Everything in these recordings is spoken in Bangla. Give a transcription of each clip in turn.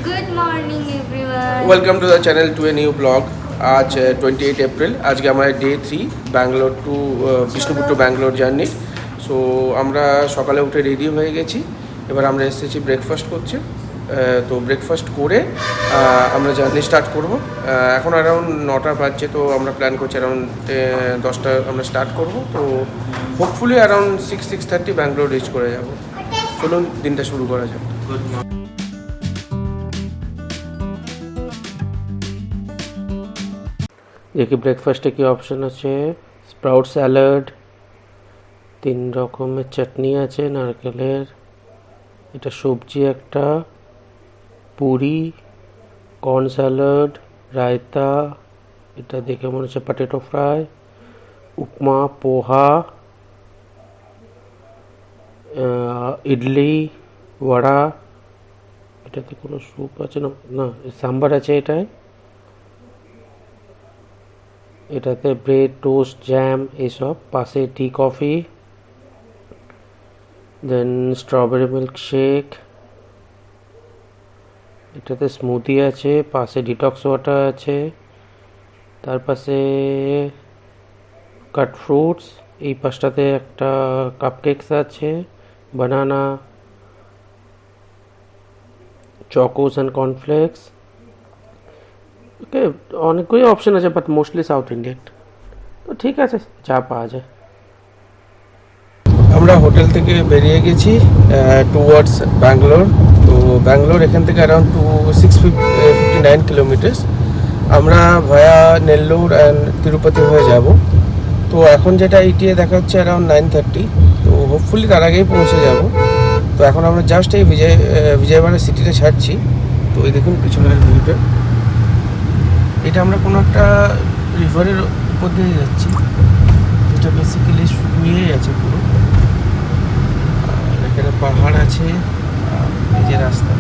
Good morning everyone. Welcome to the channel to a new blog. আজ 28 এপ্রিল, আজকে আমার day 3 Bangalore to Bishnupur to Bangalore journey. So আমরা সকালে উঠে রেডি হয়ে গেছি, এবার আমরা এসেছি ব্রেকফাস্ট করছে। তো ব্রেকফাস্ট করে আমরা জার্নি স্টার্ট করব। এখন অ্যারাউন্ড 9টা বাজছে, তো আমরা প্ল্যান করছি অ্যারাউন্ড 10টা আমরা স্টার্ট করব। তো হোপফুলি অ্যারাউন্ড 6-6:30 ব্যাঙ্গালোর রিচ করে যাব। চলুন দিনটা শুরু করা যাক। দেখি ব্রেকফাস্টে কি অপশন আছে। স্প্রাউট স্যালাড, 3 রকমের চাটনি আছে নারকেলের, এটা সবজি একটা, পুরি, কর্ন স্যালাড, রায়তা, এটা দেখে মনে হচ্ছে পটেটো ফ্রাই, উপমা, পোহা, ইডলি, বড়া, এটাতে কোনো স্যুপ আছে না, না সাম্বার আছে এটায়, এটাতে ব্রেড, টোস্ট, জ্যাম এইসব, পাশে টি কফি, দেন স্ট্রবেরি মিল্ক শেক, এটাতে স্মুদি আছে, পাশে ডিটক্স ওয়াটার আছে, তার পাশে কাট ফ্রুটস, এই পাশটাতে একটা কাপকেকস আছে, বানানা, চকোস অ্যান্ড কর্নফ্লেক্স। ওকে, অনেকগুলি অপশন আছে বাট মোস্টলি সাউথ ইন্ডিয়ান। তো ঠিক আছে, যা পাওয়া যায়। আমরা হোটেল থেকে বেরিয়ে গেছি টুয়ার্ডস ব্যাঙ্গালোর। তো ব্যাঙ্গালোর এখান থেকে অ্যারাউন্ড 659 কিলোমিটার্স। আমরা ভায়া নেল্লোর অ্যান্ড তিরুপতি হয়ে যাব। তো এখন যেটা ইটিএ দেখাচ্ছে অ্যারাউন্ড 9:30, তো হোপফুলি তার আগেই পৌঁছে যাব। তো এখন আমরা জাস্ট এই বিজয়বাড়া সিটিটা ছাড়ছি। তো এই দেখুন পিছনের ভিউটা, এটা আমরা কোনো একটা রিভারের উপর দিয়ে যাচ্ছি, যেটা বেসিক্যালি শুকিয়ে আছে পুরো। এখানে পাহাড় আছে, এই যে রাস্তা।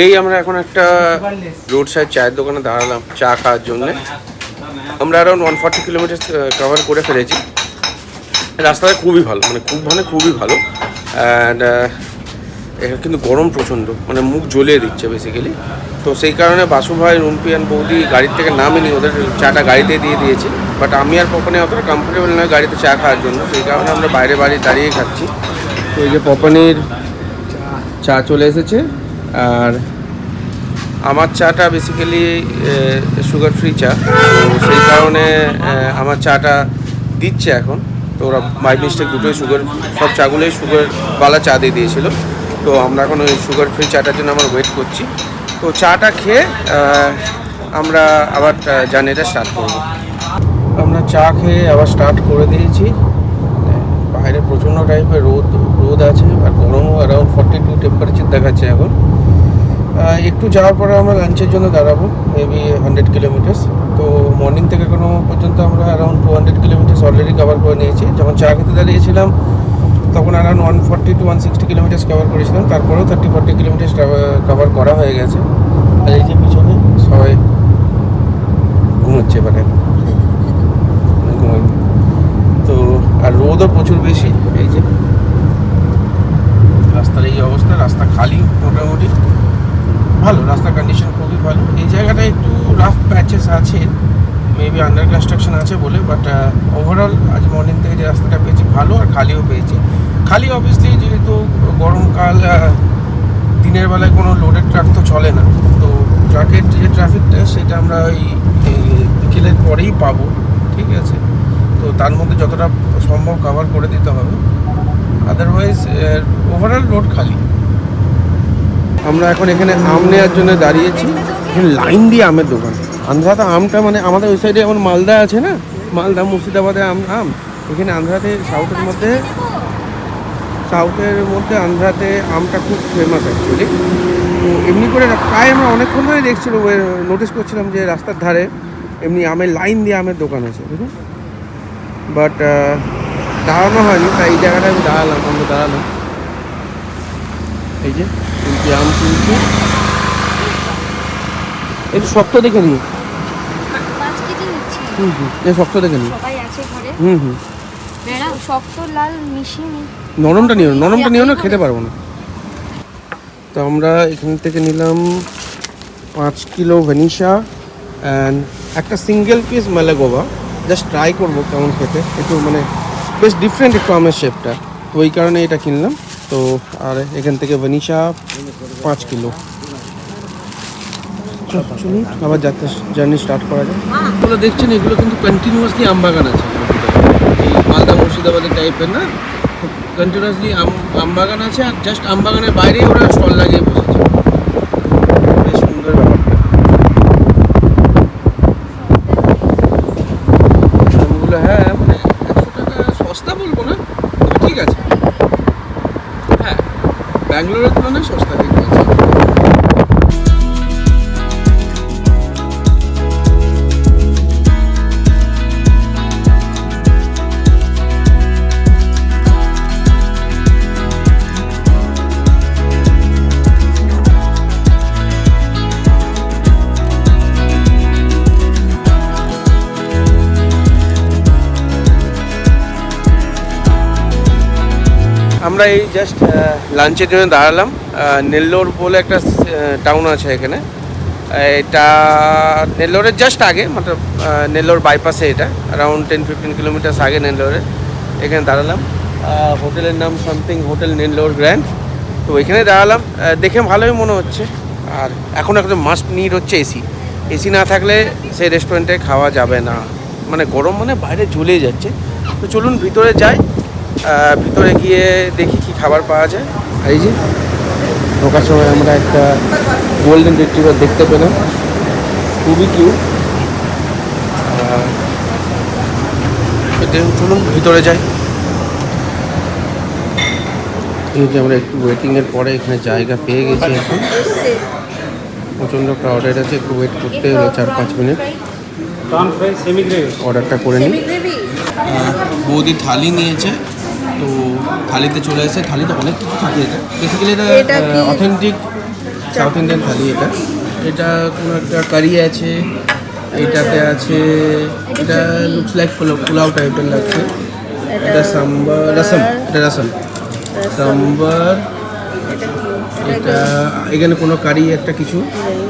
এই আমরা এখন একটা রোড সাইড চায়ের দোকানে দাঁড়ালাম চা খাওয়ার জন্য। আমরা অ্যারাউন্ড 140 কিলোমিটার কভার করে ফেলেছি। রাস্তাটা খুবই ভালো, খুবই ভালো। অ্যান্ড কিন্তু গরম প্রচণ্ড, মানে মুখ জ্বলিয়ে দিচ্ছে বেসিক্যালি। তো সেই কারণে বাসু ভাই, রুম্পি অ্যান্ড বৌদি গাড়ির থেকে নামেনি, ওদের চাটা গাড়িতে দিয়ে দিয়েছে। বাট আমি আর পপনে অতটা কমফোর্টেবল নয় গাড়িতে চা খাওয়ার জন্য, সেই কারণে আমরা বাইরে দাঁড়িয়ে খাচ্ছি। তো এই যে পপনির চা চলে এসেছে, আর আমার চাটা বেসিক্যালি সুগার ফ্রি চা, তো সেই কারণে আমার চাটা দিচ্ছে এখন। তো ওরা বাই মিস্টেক দুটোই সব চাগুলোই সুগারওয়ালা চা দিয়ে দিয়েছিল। তো আমরা এখন ওই সুগার ফ্রি চাটার জন্য আমরা ওয়েট করছি। তো চাটা খেয়ে আমরা আবার জার্নিটা স্টার্ট করব। আমরা চা খেয়ে আবার স্টার্ট করে দিয়েছি। বাইরে প্রচণ্ড টাইপের রোদ আছে, আর গরমও অ্যারাউন্ড 42 টেম্পারেচার দেখাচ্ছে এখন। একটু যাওয়ার পরে আমরা লাঞ্চের জন্য দাঁড়াবো, মেবি 100 কিলোমিটার্স। তো মর্নিং থেকে এখনো পর্যন্ত আমরা অ্যারাউন্ড 200 কিলোমিটার্স অলরেডি কভার করে নিয়েছি। যখন চা খেতে দাঁড়িয়েছিলাম তখন অ্যারাউন্ড 140 to 160 কিলোমিটার্স কভার করেছিলাম, তারপরেও 30-40 কিলোমিটার্স কভার করা হয়ে গেছে। আর এই যে পিছনে সবাই ঘুমোচ্ছে, এবারে ঘুমাই। তো আর রোদও প্রচুর বেশি। এই যে রাস্তার এই অবস্থা, রাস্তা খালি মোটামুটি ভালো, রাস্তার কন্ডিশন খুবই ভালো। এই জায়গাটা একটু রাফ প্যাচেস আছে, মেবি আন্ডার কনস্ট্রাকশন আছে বলে, বাট ওভারঅল আজ মর্নিং থেকে যে রাস্তাটা পেয়েছি ভালো, আর খালিও পেয়েছি। খালি অবভিয়াসলি যেহেতু গরমকাল, দিনের বেলায় কোনো লোডেড ট্রাক তো চলে না, তো ট্রাকের যে ট্রাফিকটা সেটা আমরা ওই বিকেলের পরেই পাবো, ঠিক আছে। তো তার মধ্যে যতটা সম্ভব কভার করে দিতে হবে, আদারওয়াইজ ওভারঅল রোড খালি। আমরা এখন এখানে আম নেওয়ার জন্য দাঁড়িয়েছি। এখানে লাইন দিয়ে আমের দোকান। আন্ধ্রাতে আমটা, মানে আমাদের ওই সাইডে যেমন মালদা আছে না, মালদা মুর্শিদাবাদে আম, এখানে আন্ধ্রাতে সাউথের মধ্যে আন্ধ্রাতে আমটা খুব ফেমাস অ্যাকচুয়ালি। এমনি করে প্রায় আমরা অনেকক্ষণ ধরে দেখছিল নোটিস করছিলাম যে রাস্তার ধারে এমনি আমের লাইন দিয়ে আমের দোকান আছে দেখুন, বাট দাঁড়ানো হয়নি, তাই এই জায়গাটায় আমরা দাঁড়ালাম। এই যে কিনছি আম কিনছি, একটু শক্ত দেখে নিই। 5 কেজি নিচ্ছি। এই শক্ত দেখে নিই। সবাই আছে ঘরে। হুম। ম্যাডাম শক্ত লাল মিশিয়ে নরমটা নিও না, খেতে পারবো না। তো আমরা এখান থেকে নিলাম 5 কিলো ভ্যানিশা অ্যান্ড একটা সিঙ্গেল পিস মালাগোভা। জাস্ট ট্রাই করবো কেমন খেতে, একটু মানে বেশ ডিফারেন্ট একটু আমের শেপটা, তো ওই কারণে এটা কিনলাম। তো আর এখান থেকে ভ্যানিশা 5 কিলো। চলুন আবার জার্নি স্টার্ট করা যায়। এগুলো দেখছেন, এগুলো কিন্তু কন্টিনিউয়াসলি আম বাগান আছে, এই মালদা মুর্শিদাবাদের টাইপের না, কন্টিনিউয়াসলি আম বাগান আছে। আর জাস্ট আম বাগানের বাইরেই ওরা স্টল লাগিয়ে বসেছে, বেশ সুন্দর ব্যাপারটা। আমগুলো হ্যাঁ মানে 100 টাকা সস্তা বলবো না, তবে ঠিক আছে। হ্যাঁ, ব্যাঙ্গালোরের তুলনায় সস্তা ঠিক আছে। আমরা এই জাস্ট লাঞ্চের জন্য দাঁড়ালাম। নেল্লোর বলে একটা টাউন আছে এখানে, এটা নেল্লোরের জাস্ট আগে, মানে নেল্লোর বাইপাসে, এটা অ্যারাউন্ড 10-15 কিলোমিটার্স আগে নেল্লোরে। এখানে দাঁড়ালাম, হোটেলের নাম সামথিং হোটেল নেল্লোর গ্র্যান্ড। তো এখানে দাঁড়ালাম, দেখে ভালোই মনে হচ্ছে। আর এখন একদম মাস্ট নিড হচ্ছে এসি না থাকলে সেই রেস্টুরেন্টে খাওয়া যাবে না, মানে গরম মানে বাইরে জ্বলে যাচ্ছে। তো চলুন ভিতরে যাই, ভিতরে গিয়ে দেখি কি খাবার পাওয়া যায়। এই যে ঢোকার সময় আমরা একটা গোল্ডেন রিট্রিভার দেখতে পেলাম, খুবই কিউট। চলুন ভিতরে যাই। এই যে আমরা একটু ওয়েটিংয়ের পরে এখানে জায়গা পেয়ে গেছি। এখন প্রচণ্ড ক্রাউডেড আছে, একটু ওয়েট করতে হলো 4-5 মিনিট। অর্ডারটা করে নিই। বৌদি থালি নিয়েছে, তো থালিতে চলে এসে, থালিতে অনেক কিছু থাকে। এটা বেসিক্যালি এটা অথেন্টিক সাউথ ইন্ডিয়ান থালি। এটা কোনো একটা কারি আছে, এইটাতে আছে, এটা লুকস লাইক পোলাও টাইপের লাগছে। এটা সাম্বার রসম সাম্বার, এটা এখানে কোনো কারি একটা কিছু,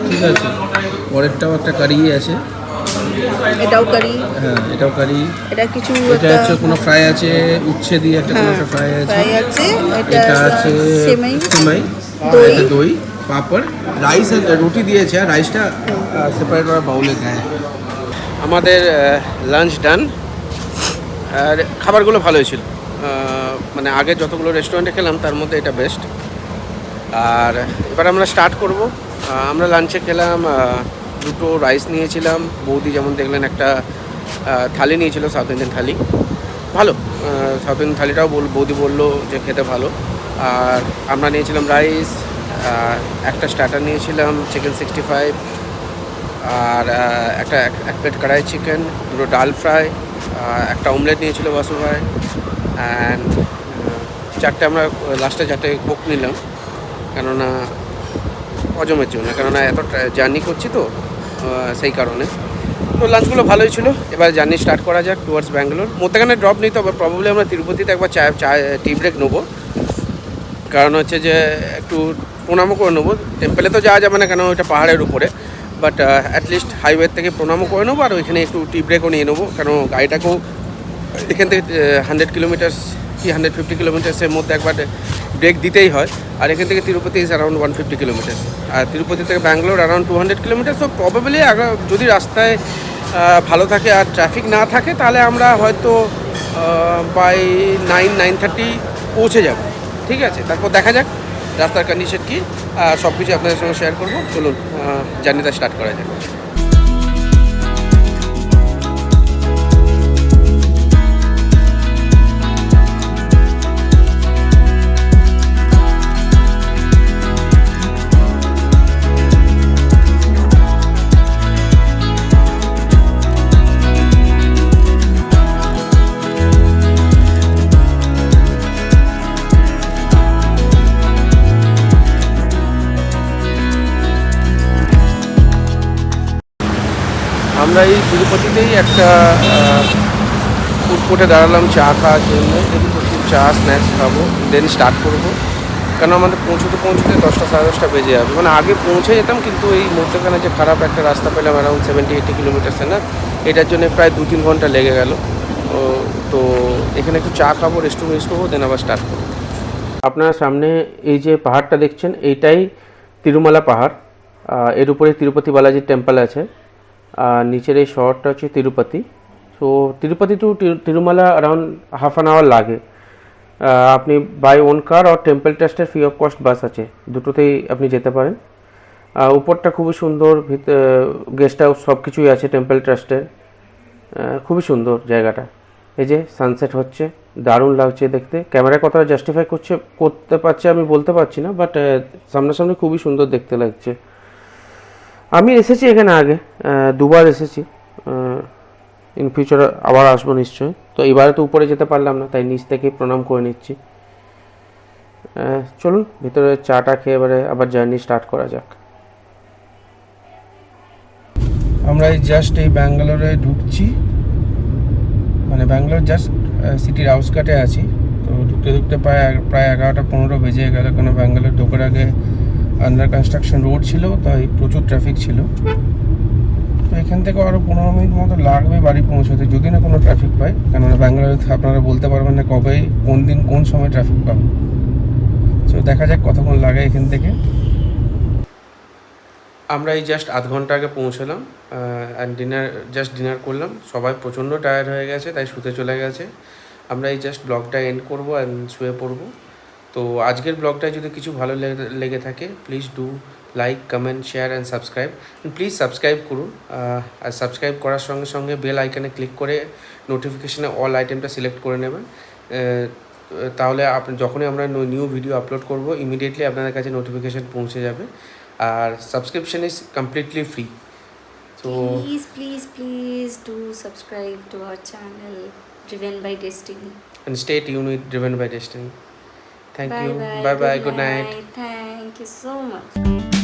ঠিক আছে। পরেরটাও একটা কারি আছে, এটাও কারি। হ্যাঁ এটাও কারি। এটা কিছু, এটা হচ্ছে কোনো ফ্রাই আছে, উচ্ছে দিয়ে একটা কোনো একটা ফ্রাই আছে। এটা আছে সেমাই, এটা দই, পাপড়, রাইস আর রুটি দিয়েছে। আর রাইসটা সেপারেট করা বাউলে দেয়। আমাদের লাঞ্চ ডান, আর খাবারগুলো ভালোই ছিল। মানে আগে যতগুলো রেস্টুরেন্টে খেলাম তার মধ্যে এটা বেস্ট। আর এবার আমরা স্টার্ট করব। আমরা লাঞ্চে খেলাম, দুটো রাইস নিয়েছিলাম। বৌদি যেমন দেখলেন একটা থালি নিয়েছিল, সাউথ ইন্ডিয়ান থালি, ভালো। সাউথ ইন্ডিয়ান থালিটাও বৌদি বললো যে খেতে ভালো। আর আমরা নিয়েছিলাম রাইস, একটা স্টার্টার নিয়েছিলাম চিকেন 65, আর এক প্লেট কড়াই চিকেন, দুটো ডাল ফ্রাই, একটা অমলেট নিয়েছিল বাসু ভাই, অ্যান্ড আমরা লাস্টে 4টে কোক নিলাম, কেননা হজমের জন্য, কেননা এত জার্নি করছি তো সেই কারণে। তো লাঞ্চগুলো ভালোই ছিল। এবার জার্নি স্টার্ট করা যাক টুয়ার্ডস ব্যাঙ্গালোর। মধ্যেখানে ড্রপ নিতে হবে, প্রবাবলি আমরা তিরুপতিতে একবার টি ব্রেক নেবো, কারণ হচ্ছে যে একটু প্রণামও করে নেবো। টেম্পেলে তো যাওয়া যাবে না, কেন ওইটা পাহাড়ের উপরে, বাট অ্যাটলিস্ট হাইওয়ে থেকে প্রণামও করে নেবো। আর ওইখানে একটু টি ব্রেকও নিয়ে নেবো, কেন গাড়িটাকেও এখান থেকে 100 কিলোমিটার্স কি 150 কিলোমিটার্সের মধ্যে একবার ব্রেক দিতেই হয়। আর এখান থেকে তিরুপতি ইজ অ্যারাউন্ড 150 কিলোমিটার্স, আর তিরুপতি থেকে ব্যাঙ্গালোর অ্যারাউন্ড 200 কিলোমিটার। তো প্রবাবলি যদি রাস্তায় ভালো থাকে আর ট্রাফিক না থাকে, তাহলে আমরা হয়তো বাই 9-9:30 পৌঁছে যাব, ঠিক আছে। তারপর দেখা যাক রাস্তার কন্ডিশন কী, সব কিছু আপনাদের সঙ্গে শেয়ার করবো। চলুন জার্নিটা স্টার্ট করা যাক। আমরা এই তিরুপতিতেই একটা ফুড কোর্টে দাঁড়ালাম চা খাওয়ার জন্য। দেখি প্রচুর চা স্ন্যাক্স খাবো, দেন স্টার্ট করবো। কেন আমাদের পৌঁছতে 10টা 10:30 বেজে যাবে। মানে আগে পৌঁছে যেতাম, কিন্তু এই মধ্যখানে যে খারাপ একটা রাস্তা পেলাম অ্যারাউন্ড 70-80 কিলোমিটার্সে না, এটার জন্য প্রায় 2-3 ঘন্টা লেগে গেল। তো এখানে একটু চা খাবো, রেস্টুরেন্ট ইউজ করবো, দেন আবার স্টার্ট করবো। আপনারা সামনে এই যে পাহাড়টা দেখছেন, এইটাই তিরুমালা পাহাড়। এর উপরে তিরুপতি বালাজির টেম্পল আছে, আর নিচের এই শহরটা হচ্ছে Tirupati. So Tirupati to Tirumala around half an hour লাগে। আপনি বাই ওন কার আর টেম্পল ট্রাস্টের ফ্রি অফ কস্ট বাস আছে, দুটোতেই আপনি যেতে পারেন। উপরটা খুবই সুন্দর, গেস্ট হাউস সব কিছুই আছে টেম্পল ট্রাস্টের। খুবই সুন্দর জায়গাটা। এই যে সানসেট হচ্ছে, দারুণ লাগছে দেখতে। ক্যামেরায় কতটা জাস্টিফাই করতে পারছে আমি বলতে পারছি না, বাট সামনাসামনি খুবই সুন্দর দেখতে লাগছে। আমি এসেছি এখানে আগে, 2বার এসেছি। ইন ফিউচার আবার আসবো নিশ্চয়ই। তো এবারে তো উপরে যেতে পারলাম না, তাই নিচ থেকেই প্রণাম করে নিচ্ছি। চলুন ভিতরে চাটা খেয়ে এবারে আবার জার্নি স্টার্ট করা যাক। আমরা এই জাস্ট এই ব্যাঙ্গালোরে ঢুকছি, মানে ব্যাঙ্গালোর জাস্ট সিটির আউটস্কার্টে আছি। তো ঢুকতে ঢুকতে প্রায় 11টা 15 বেজে গেল, কারণ ব্যাঙ্গালোর ঢোকার আগে আন্ডার কনস্ট্রাকশন রোড ছিল, তাই প্রচুর ট্রাফিক ছিল। তো এখান থেকে আরও 15 মিনিট মতো লাগবে বাড়ি পৌঁছতে, যদি না কোনো ট্রাফিক পাই। কেননা ব্যাঙ্গালোরে আপনারা বলতে পারবেন না কবে কোন দিন কোন সময় ট্রাফিক পাবো। তো দেখা যাক কতক্ষণ লাগে এখান থেকে। আমরা এই জাস্ট আধ ঘন্টা আগে পৌঁছলাম, অ্যান্ড ডিনার করলাম। সবাই প্রচণ্ড টায়ার্ড হয়ে গেছে, তাই শুতে চলে গেছে। আমরা এই জাস্ট ব্লগটা এন্ড করবো অ্যান্ড শুয়ে পড়বো। তো আজকের ব্লগটায় যদি কিছু ভালো লেগে থাকে, please do like, comment, share and subscribe. Please subscribe করুন, আর সাবস্ক্রাইব করার সঙ্গে সঙ্গে বেল আইকনে ক্লিক করে নোটিফিকেশানে অল আইটেমটা সিলেক্ট করে নেবেন। তাহলে যখনই আমরা নিউ ভিডিও আপলোড করব, ইমিডিয়েটলি আপনাদের কাছে নোটিফিকেশান পৌঁছে যাবে। আর সাবস্ক্রিপশন ইজ কমপ্লিটলি ফ্রি। তো please do subscribe to our channel Driven by Destiny. and stay tuned with Driven by Destiny. Thank you. Bye bye. Good night. Thank you so much.